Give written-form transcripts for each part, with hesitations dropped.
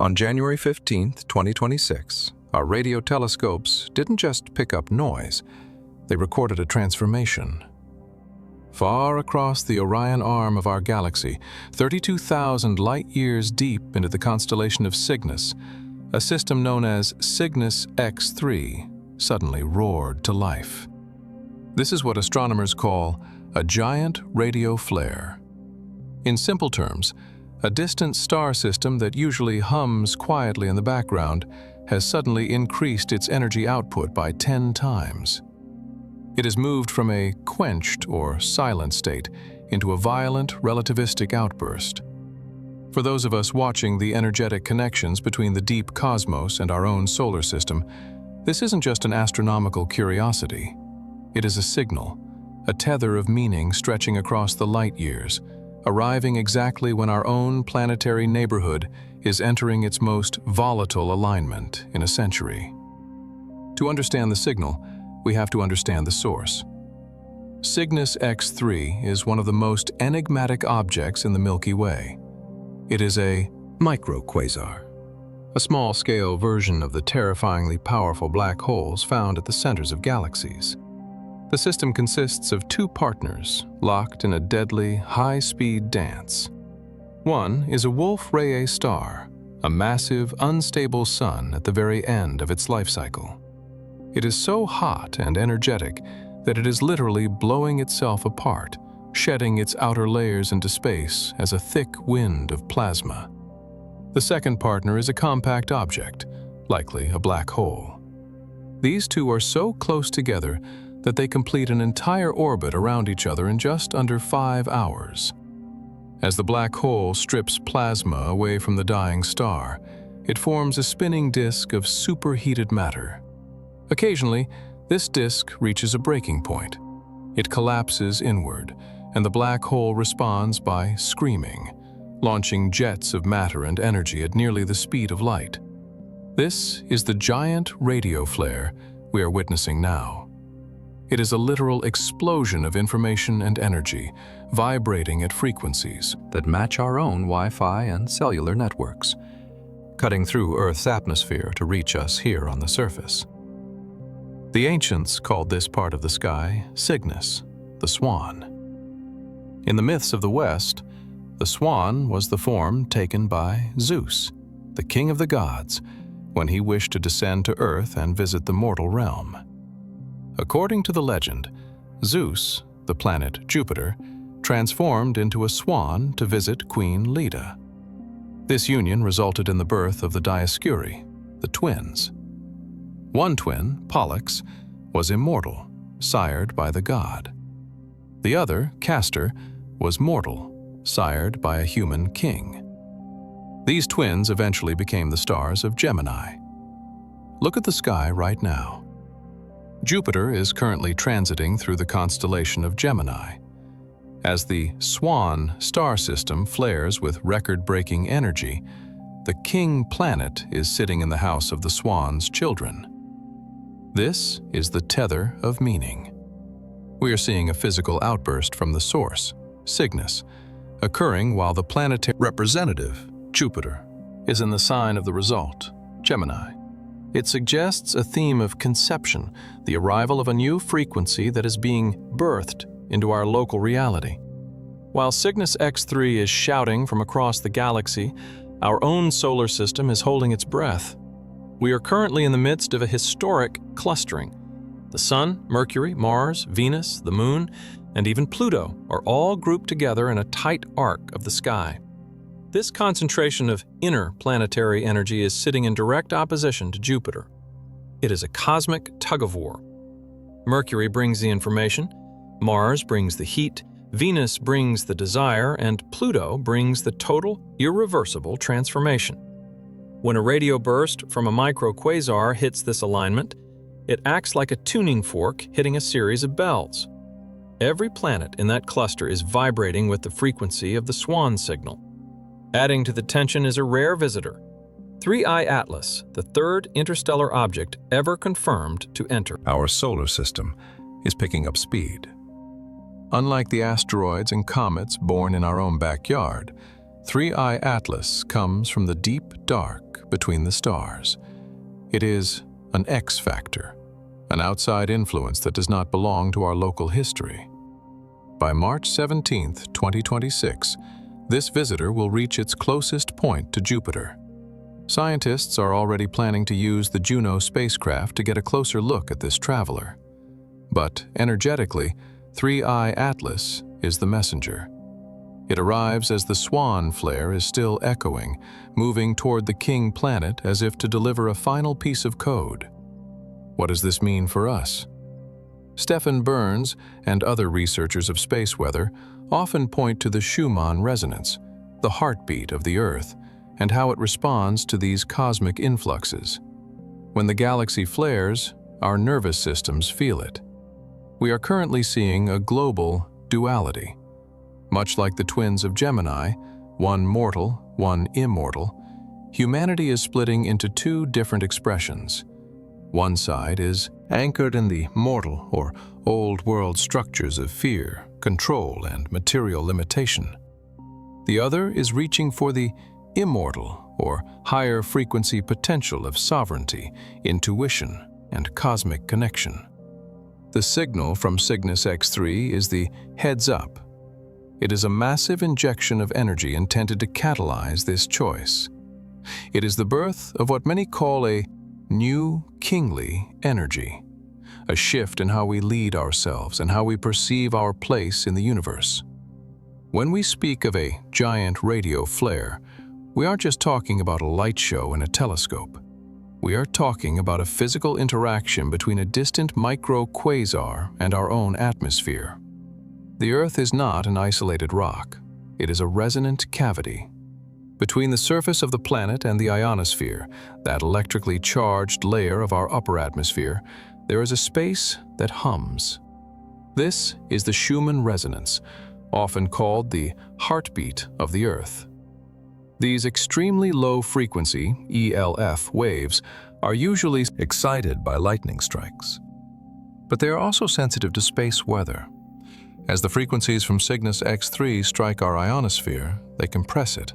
On January 15, 2026, our radio telescopes didn't just pick up noise, they recorded a transformation. Far across the Orion arm of our galaxy, 32,000 light-years deep into the constellation of Cygnus, a system known as Cygnus X-3 suddenly roared to life. This is what astronomers call a giant radio flare. In simple terms, a distant star system that usually hums quietly in the background has suddenly increased its energy output by 10 times. It has moved from a quenched or silent state into a violent relativistic outburst. For those of us watching the energetic connections between the deep cosmos and our own solar system, this isn't just an astronomical curiosity. It is a signal, a tether of meaning stretching across the light years, arriving exactly when our own planetary neighborhood is entering its most volatile alignment in a century. To understand the signal, we have to understand the source. Cygnus X-3 is one of the most enigmatic objects in the Milky Way. It is a micro-quasar, a small-scale version of the terrifyingly powerful black holes found at the centers of galaxies. The system consists of two partners locked in a deadly, high-speed dance. One is a Wolf-Rayet star, a massive, unstable sun at the very end of its life cycle. It is so hot and energetic that it is literally blowing itself apart, shedding its outer layers into space as a thick wind of plasma. The second partner is a compact object, likely a black hole. These two are so close together that they complete an entire orbit around each other in just under 5 hours. As the black hole strips plasma away from the dying star, it forms a spinning disk of superheated matter. Occasionally, this disk reaches a breaking point. It collapses inward, and the black hole responds by screaming, launching jets of matter and energy at nearly the speed of light. This is the giant radio flare we are witnessing now. It is a literal explosion of information and energy, vibrating at frequencies that match our own Wi-Fi and cellular networks, cutting through Earth's atmosphere to reach us here on the surface. The ancients called this part of the sky Cygnus, the SWAN. In the myths of the West, the swan was the form taken by Zeus, the king of the gods, when he wished to descend to Earth and visit the mortal realm. According to the legend, Zeus, the planet Jupiter, transformed into a swan to visit Queen Leda. This union resulted in the birth of the Dioscuri, the twins. One twin, Pollux, was immortal, sired by the god. The other, Castor, was mortal, sired by a human king. These twins eventually became the stars of Gemini. Look at the sky right now. Jupiter is currently transiting through the constellation of Gemini. As the SWAN star system flares with record-breaking energy, the king planet is sitting in the house of the swan's children. This is the tether of meaning. We are seeing a physical outburst from the source, Cygnus, occurring while the planetary representative, Jupiter, is in the sign of the result, Gemini. It suggests a theme of conception, the arrival of a new frequency that is being birthed into our local reality. While Cygnus X-3 is shouting from across the galaxy, our own solar system is holding its breath. We are currently in the midst of a historic clustering. The Sun, Mercury, Mars, Venus, the Moon, and even Pluto are all grouped together in a tight arc of the sky. This concentration of inner planetary energy is sitting in direct opposition to Jupiter. It is a cosmic tug-of-war. Mercury brings the information, Mars brings the heat, Venus brings the desire, and Pluto brings the total, irreversible transformation. When a radio burst from a micro-quasar hits this alignment, it acts like a tuning fork hitting a series of bells. Every planet in that cluster is vibrating with the frequency of the SWAN signal. Adding to the tension is a rare visitor, 3I Atlas, the third interstellar object ever confirmed to enter Our solar system is picking up speed. Unlike the asteroids and comets born in our own backyard, 3I Atlas comes from the deep dark between the stars. It is an X factor, an outside influence that does not belong to our local history. By March 17, 2026, this visitor will reach its closest point to Jupiter. Scientists are already planning to use the Juno spacecraft to get a closer look at this traveler. But energetically, 3I Atlas is the messenger. It arrives as the SWAN flare is still echoing, moving toward the king planet as if to deliver a final piece of code. What does this mean for us? Stefan Burns and other researchers of space weather often point to the Schumann resonance, the heartbeat of the Earth, and how it responds to these cosmic influxes. When the galaxy flares, our nervous systems feel it. We are currently seeing a global duality. Much like the twins of Gemini, one mortal, one immortal, humanity is splitting into two different expressions. One side is anchored in the mortal or old-world structures of fear, control, and material limitation. The other is reaching for the immortal or higher frequency potential of sovereignty, intuition, and cosmic connection. The signal from Cygnus X-3 is the heads up. It is a massive injection of energy intended to catalyze this choice. It is the birth of what many call a new kingly energy, a shift in how we lead ourselves and how we perceive our place in the universe. When we speak of a giant radio flare, we aren't just talking about a light show in a telescope. We are talking about a physical interaction between a distant micro-quasar and our own atmosphere. The Earth is not an isolated rock. It is a resonant cavity. Between the surface of the planet and the ionosphere, that electrically charged layer of our upper atmosphere, there is a space that hums. This is the Schumann resonance, often called the heartbeat of the Earth. These extremely low-frequency ELF waves are usually excited by lightning strikes. But they are also sensitive to space weather. As the frequencies from Cygnus X-3 strike our ionosphere, they compress it.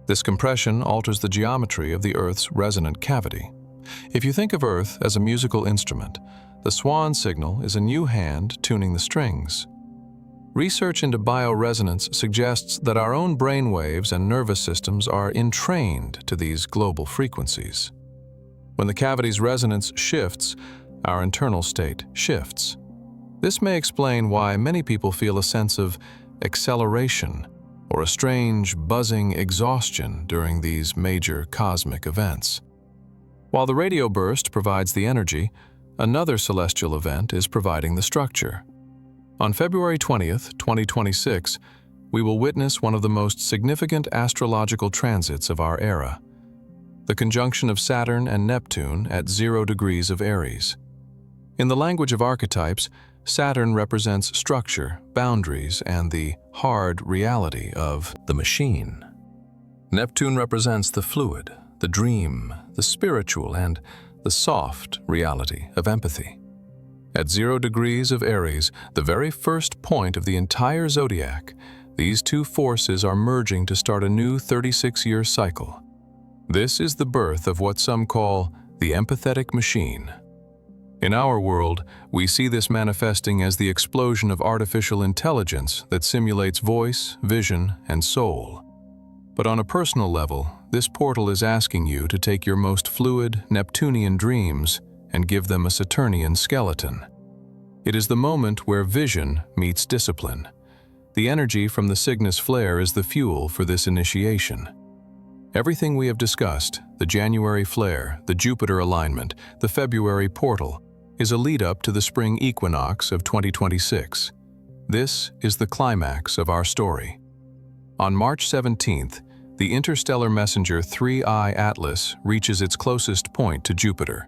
This compression alters the geometry of the Earth's resonant cavity. If you think of Earth as a musical instrument, the SWAN signal is a new hand tuning the strings. Research into bioresonance suggests that our own brainwaves and nervous systems are entrained to these global frequencies. When the cavity's resonance shifts, our internal state shifts. This may explain why many people feel a sense of acceleration or a strange, buzzing exhaustion during these major cosmic events. While the radio burst provides the energy, another celestial event is providing the structure. On February 20th, 2026, we will witness one of the most significant astrological transits of our era, the conjunction of Saturn and Neptune at 0 degrees of Aries. In the language of archetypes, Saturn represents structure, boundaries, and the hard reality of the machine. Neptune represents the fluid, the dream, the spiritual, and the soft reality of empathy. At 0 degrees of Aries, the very first point of the entire zodiac, these two forces are merging to start a new 36-year cycle. This is the birth of what some call the empathetic machine. In our world, we see this manifesting as the explosion of artificial intelligence that simulates voice, vision, and soul. But on a personal level, this portal is asking you to take your most fluid, Neptunian dreams and give them a Saturnian skeleton. It is the moment where vision meets discipline. The energy from the Cygnus flare is the fuel for this initiation. Everything we have discussed, the January flare, the Jupiter alignment, the February portal, is a lead-up to the spring equinox of 2026. This is the climax of our story. On March 17th, the interstellar messenger 3I Atlas reaches its closest point to Jupiter.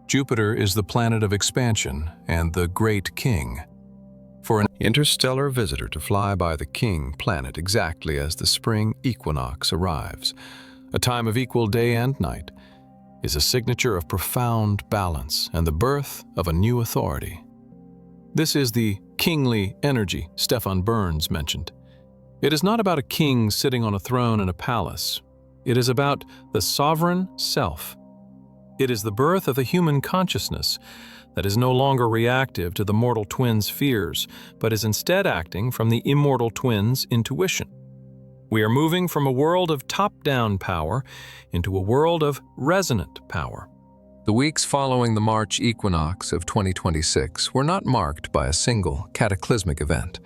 Jupiter is the planet of expansion and the Great King. For an interstellar visitor to fly by the King planet exactly as the spring equinox arrives, a time of equal day and night, is a signature of profound balance and the birth of a new authority. This is the kingly energy Stefan Burns mentioned. It is not about a king sitting on a throne in a palace. It is about the sovereign self. It is the birth of a human consciousness that is no longer reactive to the mortal twin's fears, but is instead acting from the immortal twin's intuition. We are moving from a world of top-down power into a world of resonant power. The weeks following the March equinox of 2026 were not marked by a single cataclysmic event,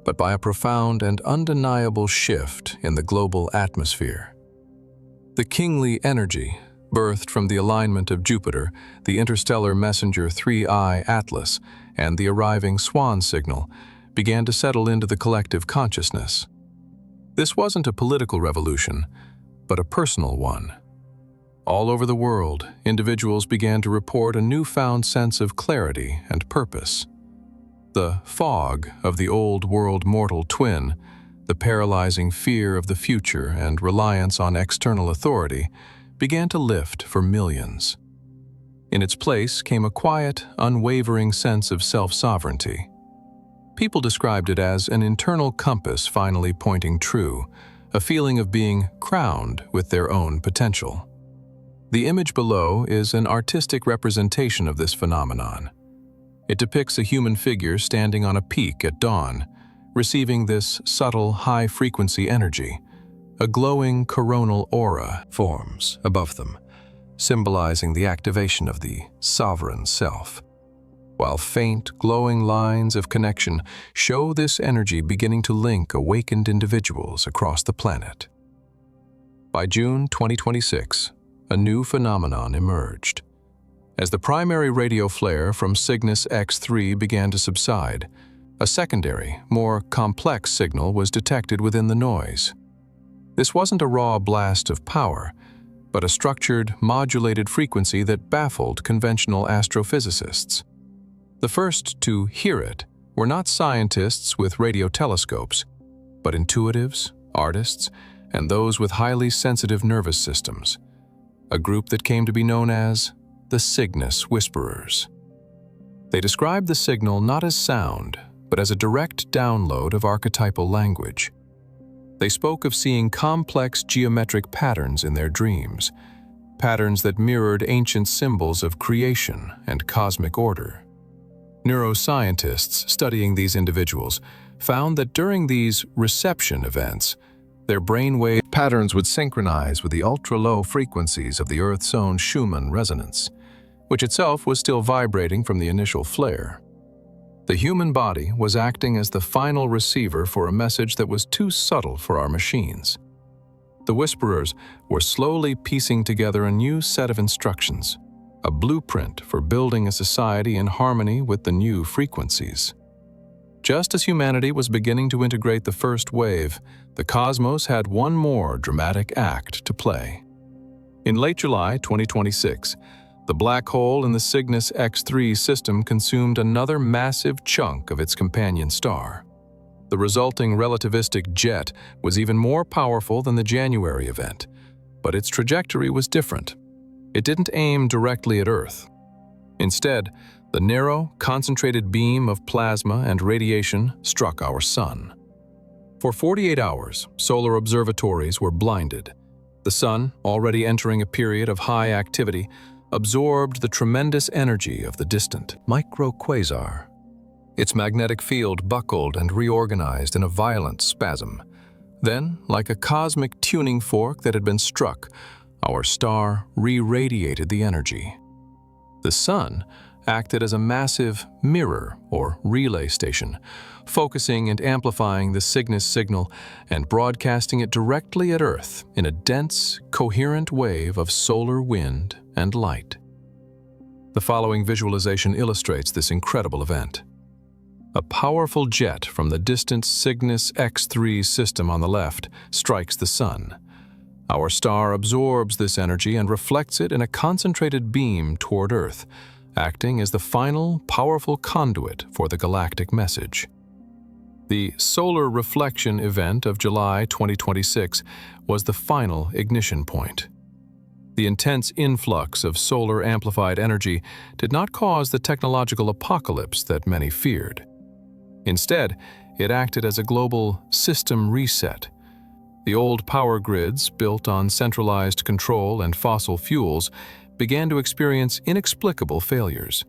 but by a profound and undeniable shift in the global atmosphere. The kingly energy, birthed from the alignment of Jupiter, the interstellar messenger 3I Atlas, and the arriving SWAN signal, began to settle into the collective consciousness. This wasn't a political revolution, but a personal one. All over the world, individuals began to report a newfound sense of clarity and purpose. The fog of the old world mortal twin, the paralyzing fear of the future and reliance on external authority, began to lift for millions. In its place came a quiet, unwavering sense of self-sovereignty. People described it as an internal compass finally pointing true, a feeling of being crowned with their own potential. The image below is an artistic representation of this phenomenon. It depicts a human figure standing on a peak at dawn, receiving this subtle, high-frequency energy. A glowing coronal aura forms above them, symbolizing the activation of the sovereign self, while faint, glowing lines of connection show this energy beginning to link awakened individuals across the planet. By June 2026, a new phenomenon emerged. As the primary radio flare from Cygnus X-3 began to subside, a secondary, more complex signal was detected within the noise. This wasn't a raw blast of power, but a structured, modulated frequency that baffled conventional astrophysicists. The first to hear it were not scientists with radio telescopes, but intuitives, artists, and those with highly sensitive nervous systems, a group that came to be known as the Cygnus Whisperers. They described the signal not as sound, but as a direct download of archetypal language. They spoke of seeing complex geometric patterns in their dreams, patterns that mirrored ancient symbols of creation and cosmic order. Neuroscientists studying these individuals found that during these reception events, their brainwave patterns would synchronize with the ultra-low frequencies of the Earth's own Schumann resonance, which itself was still vibrating from the initial flare. The human body was acting as the final receiver for a message that was too subtle for our machines. The Whisperers were slowly piecing together a new set of instructions, a blueprint for building a society in harmony with the new frequencies. Just as humanity was beginning to integrate the first wave, the cosmos had one more dramatic act to play. In late July 2026, the black hole in the Cygnus X-3 system consumed another massive chunk of its companion star. The resulting relativistic jet was even more powerful than the January event, but its trajectory was different. It didn't aim directly at Earth. Instead, the narrow, concentrated beam of plasma and radiation struck our sun. For 48 hours, solar observatories were blinded. The sun, already entering a period of high activity, absorbed the tremendous energy of the distant Micro-quasar. Its magnetic field buckled and reorganized in a violent spasm. Then, like a cosmic tuning fork that had been struck, our star re-radiated the energy. The sun acted as a massive mirror or relay station, focusing and amplifying the Cygnus signal and broadcasting it directly at Earth in a dense, coherent wave of solar wind and light. The following visualization illustrates this incredible event. A powerful jet from the distant Cygnus X-3 system on the left strikes the sun. Our star absorbs this energy and reflects it in a concentrated beam toward Earth, acting as the final, powerful conduit for the galactic message. The solar reflection event of July 2026 was the final ignition point. The intense influx of solar amplified energy did not cause the technological apocalypse that many feared. Instead, it acted as a global system reset. The old power grids, built on centralized control and fossil fuels, began to experience inexplicable failures.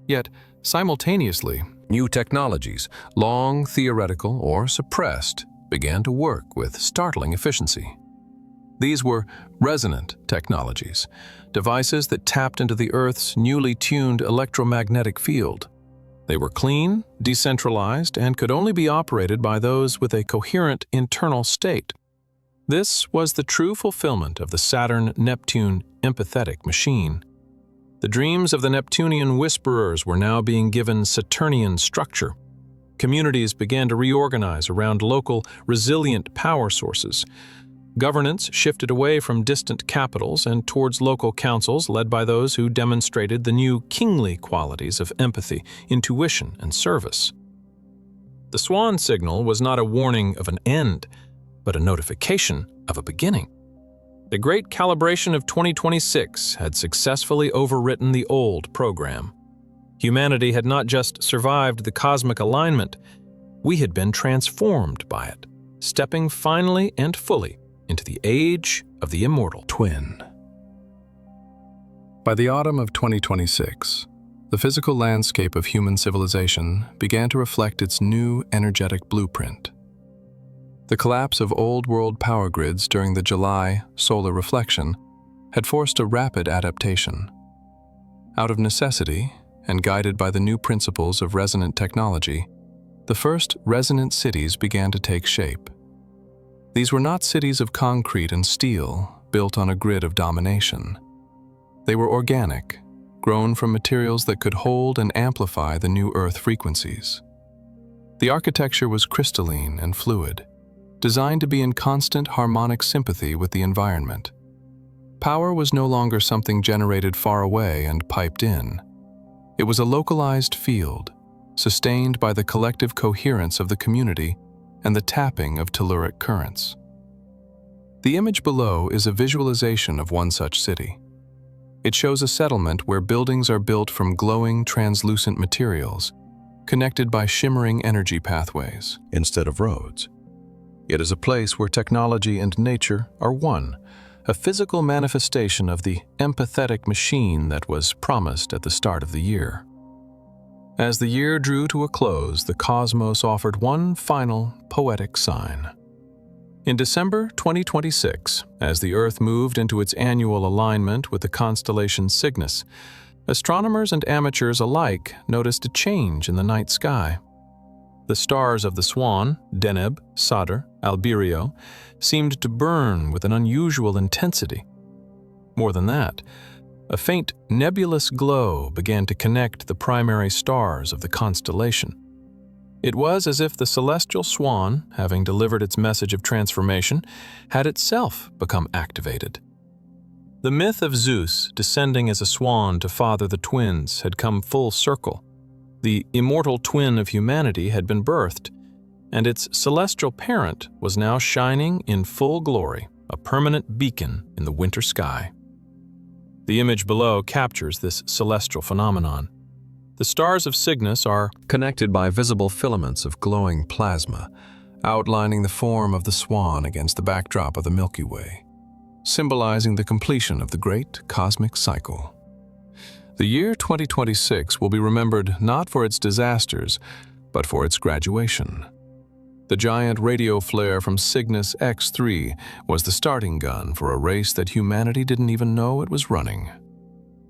Yet, simultaneously, new technologies, long theoretical or suppressed, began to work with startling efficiency. These were resonant technologies, devices that tapped into the Earth's newly tuned electromagnetic field. They were clean, decentralized, and could only be operated by those with a coherent internal state. This was the true fulfillment of the Saturn-Neptune empathetic machine. The dreams of the Neptunian whisperers were now being given Saturnian structure. Communities began to reorganize around local, resilient power sources. Governance shifted away from distant capitals and towards local councils led by those who demonstrated the new kingly qualities of empathy, intuition, and service. The SWAN signal was not a warning of an end, but a notification of a beginning. The Great Calibration of 2026 had successfully overwritten the old program. Humanity had not just survived the cosmic alignment, we had been transformed by it, stepping finally and fully into the age of the immortal twin. By the autumn of 2026, the physical landscape of human civilization began to reflect its new energetic blueprint. The collapse of old-world power grids during the July solar reflection had forced a rapid adaptation. Out of necessity, and guided by the new principles of resonant technology, the first resonant cities began to take shape. These were not cities of concrete and steel built on a grid of domination. They were organic, grown from materials that could hold and amplify the new Earth frequencies. The architecture was crystalline and fluid, designed to be in constant harmonic sympathy with the environment. Power was no longer something generated far away and piped in. It was a localized field, sustained by the collective coherence of the community and the tapping of telluric currents. The image below is a visualization of one such city. It shows a settlement where buildings are built from glowing, translucent materials, connected by shimmering energy pathways instead of roads. It is a place where technology and nature are one, a physical manifestation of the empathetic machine that was promised at the start of the year. As the year drew to a close, the cosmos offered one final poetic sign. In December 2026, as the Earth moved into its annual alignment with the constellation Cygnus, astronomers and amateurs alike noticed a change in the night sky. The stars of the SWAN, Deneb, Sadr, Alberio, seemed to burn with an unusual intensity. More than that, a faint nebulous glow began to connect the primary stars of the constellation. It was as if the celestial swan, having delivered its message of transformation, had itself become activated. The myth of Zeus descending as a swan to father the twins had come full circle. The immortal twin of humanity had been birthed, and its celestial parent was now shining in full glory, a permanent beacon in the winter sky. The image below captures this celestial phenomenon. The stars of Cygnus are connected by visible filaments of glowing plasma, outlining the form of the swan against the backdrop of the Milky Way, symbolizing the completion of the great cosmic cycle. The year 2026 will be remembered not for its disasters, but for its graduation. The giant radio flare from Cygnus X-3 was the starting gun for a race that humanity didn't even know it was running.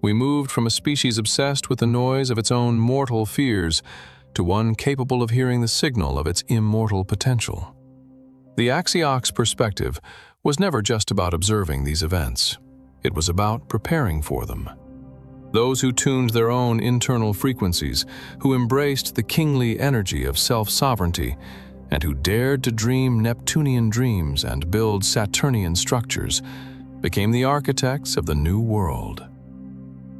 We moved from a species obsessed with the noise of its own mortal fears to one capable of hearing the signal of its immortal potential. The Axiox perspective was never just about observing these events. It was about preparing for them. Those who tuned their own internal frequencies, who embraced the kingly energy of self-sovereignty, and who dared to dream Neptunian dreams and build Saturnian structures, became the architects of the new world.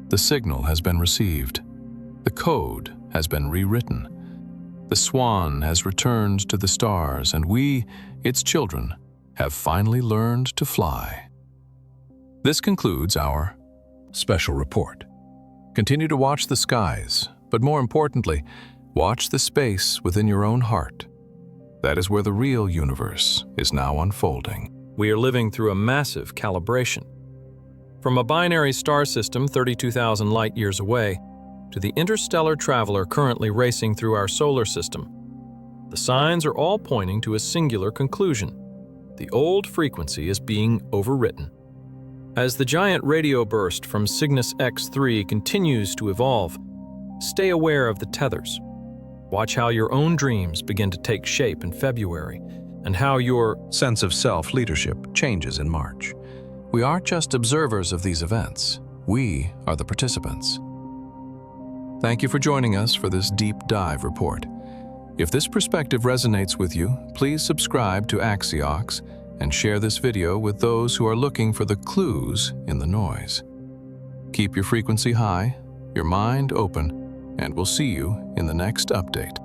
The signal has been received. The code has been rewritten. The swan has returned to the stars, and we, its children, have finally learned to fly. This concludes our special report. Continue to watch the skies, but more importantly, watch the space within your own heart. That is where the real universe is now unfolding. We are living through a massive calibration. From a binary star system 32,000 light-years away to the interstellar traveler currently racing through our solar system, the signs are all pointing to a singular conclusion. The old frequency is being overwritten. As the giant radio burst from Cygnus X-3 continues to evolve, stay aware of the tethers. Watch how your own dreams begin to take shape in February, and how your sense of self-leadership changes in March. We aren't just observers of these events. We are the participants. Thank you for joining us for this deep dive report. If this perspective resonates with you, please subscribe to Axiox and share this video with those who are looking for the clues in the noise. Keep your frequency high, your mind open, and we'll see you in the next update.